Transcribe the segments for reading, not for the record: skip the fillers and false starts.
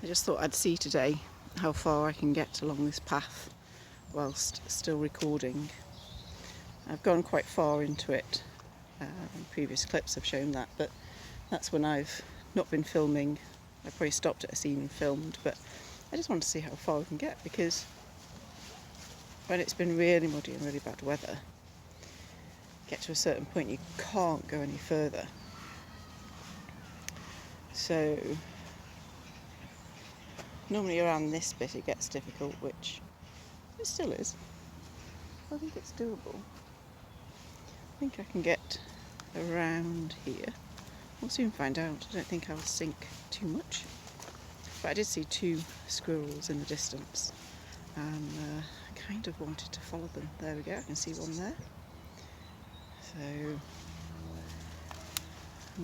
I just thought I'd see today how far I can get along this path whilst still recording. I've gone quite far into it. Previous clips have shown that, but that's when I've not been filming. I probably stopped at a scene and filmed, but I just want to see how far we can get, because when it's been really muddy and really bad weather, get to a certain point you can't go any further. So normally around this bit it gets difficult, which it still is. I think it's doable. I think I can get around here. We'll soon find out. I don't think I'll sink too much. But I did see 2 squirrels in the distance, and I kind of wanted to follow them. There we go, I can see one there. So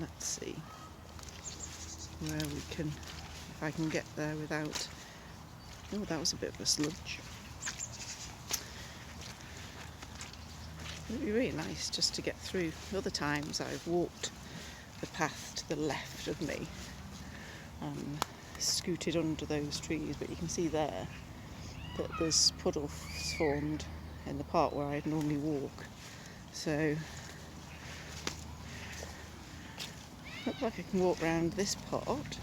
let's see where we can, if I can get there without, oh, that was a bit of a sludge. It would be really nice just to get through. Other times I've walked the path to the left of me and scooted under those trees, but you can see there that there's puddles formed in the part where I'd normally walk. So looks like I can walk around this part.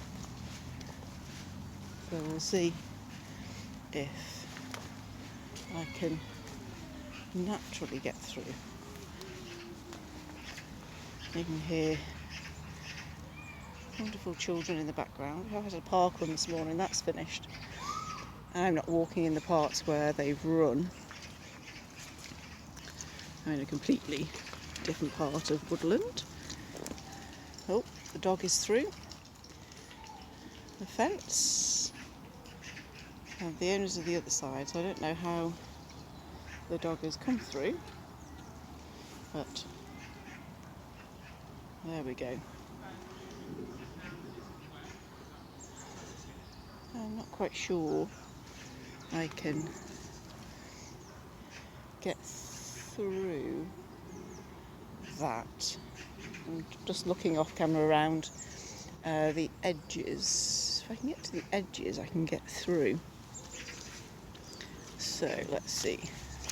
So we'll see if I can naturally get through. You can hear wonderful children in the background. I had a park run this morning, that's finished. And I'm not walking in the parts where they've run. I'm in a completely different part of woodland. Oh, the dog is through the fence. And the owners are the other side, so I don't know how the dog has come through. But there we go. I'm not quite sure I can get through that. I'm just looking off camera around the edges. If I can get to the edges, I can get through. So let's see.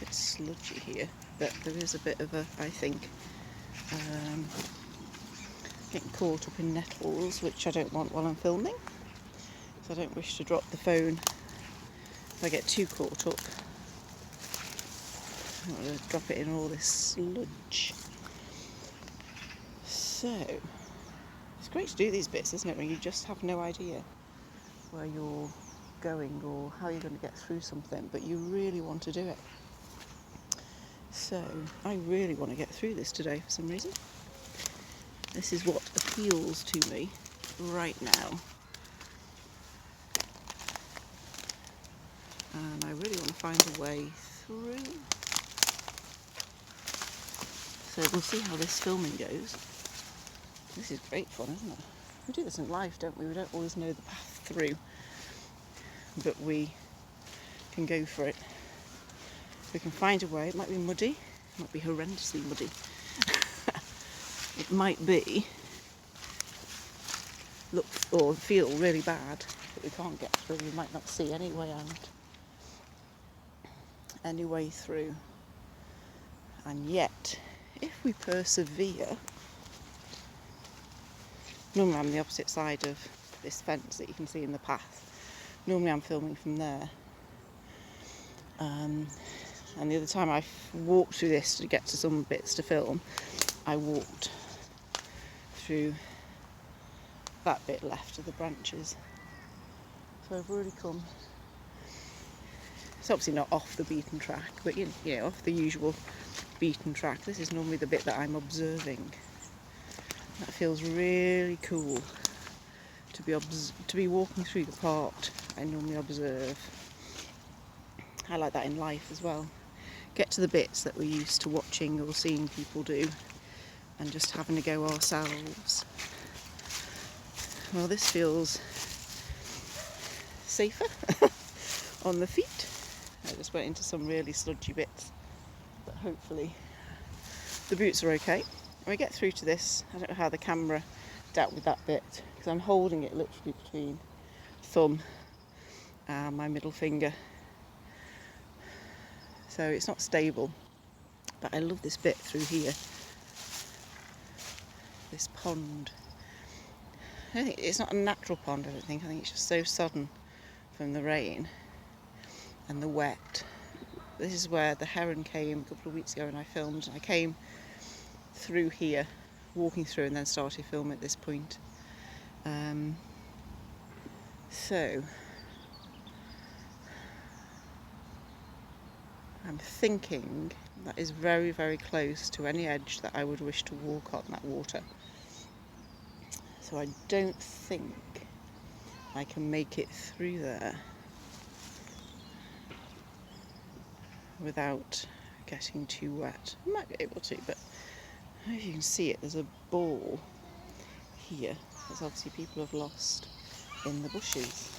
It's sludgy here, but there is a bit of a, I think, getting caught up in nettles, which I don't want while I'm filming. So I don't wish to drop the phone if I get too caught up. I don't want to drop it in all this sludge. So it's great to do these bits, isn't it, when you just have no idea where you're going or how you're going to get through something, but you really want to do it. So I really want to get through this today for some reason. This is what appeals to me right now. And I really want to find a way through. So we'll see how this filming goes. This is great fun, isn't it? We do this in life, don't we? We don't always know the path through, but we can go for it. We can find a way. It might be muddy, it might be horrendously muddy. It might be look or feel really bad that we can't get through. We might not see any way out, any way through. And yet, if we persevere, normally I'm the opposite side of this fence that you can see in the path. Normally I'm filming from there. And the other time I walked through this to get to some bits to film, I walked through that bit left of the branches. So I've already come. It's obviously not off the beaten track, but you know, off the usual beaten track. This is normally the bit that I'm observing. That feels really cool to be walking through the part I normally observe. I like that in life as well. Get to the bits that we're used to watching or seeing people do and just having to go ourselves. Well, this feels safer on the feet. I just went into some really sludgy bits, but hopefully the boots are okay. When we get through to this, I don't know how the camera dealt with that bit, because I'm holding it literally between thumb and my middle finger. So it's not stable, but I love this bit through here, this pond. I don't think it's not a natural pond, I don't think. I think it's just so sodden from the rain and the wet. This is where the heron came a couple of weeks ago and I filmed. I came through here, walking through, and then started filming at this point. So I'm thinking that is very, very close to any edge that I would wish to walk on that water. So I don't think I can make it through there without getting too wet. I might be able to, but I don't know if you can see it, there's a ball here that obviously people have lost in the bushes.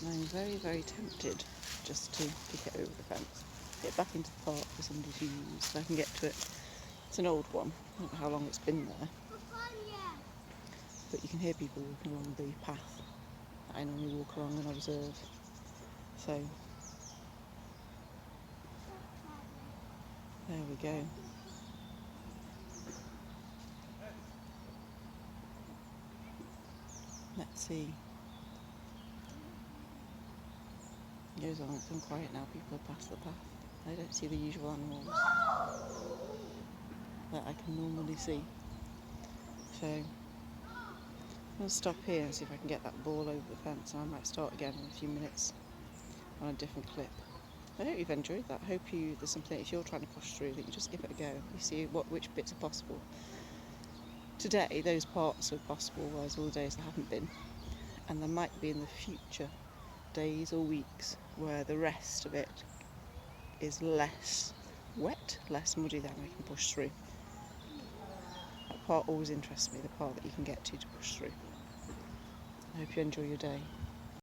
And I'm very, very tempted just to kick it over the fence, get back into the park for somebody to use so I can get to it. It's an old one, I don't know how long it's been there. But you can hear people walking along the path that I normally walk along and observe. So there we go. Let's see. It goes on, it's gone quiet now, people have passed the path. I don't see the usual animals that I can normally see. So I'm going to stop here and see if I can get that ball over the fence, and I might start again in a few minutes on a different clip. I hope you've enjoyed that. I hope there's something, if you're trying to push through, that you just give it a go. You see which bits are possible. Today, those parts are possible, whereas all the days there haven't been. And there might be in the future days or weeks where the rest of it is less wet, less muddy, then I can push through. That part always interests me, the part that you can get to push through. I hope you enjoy your day.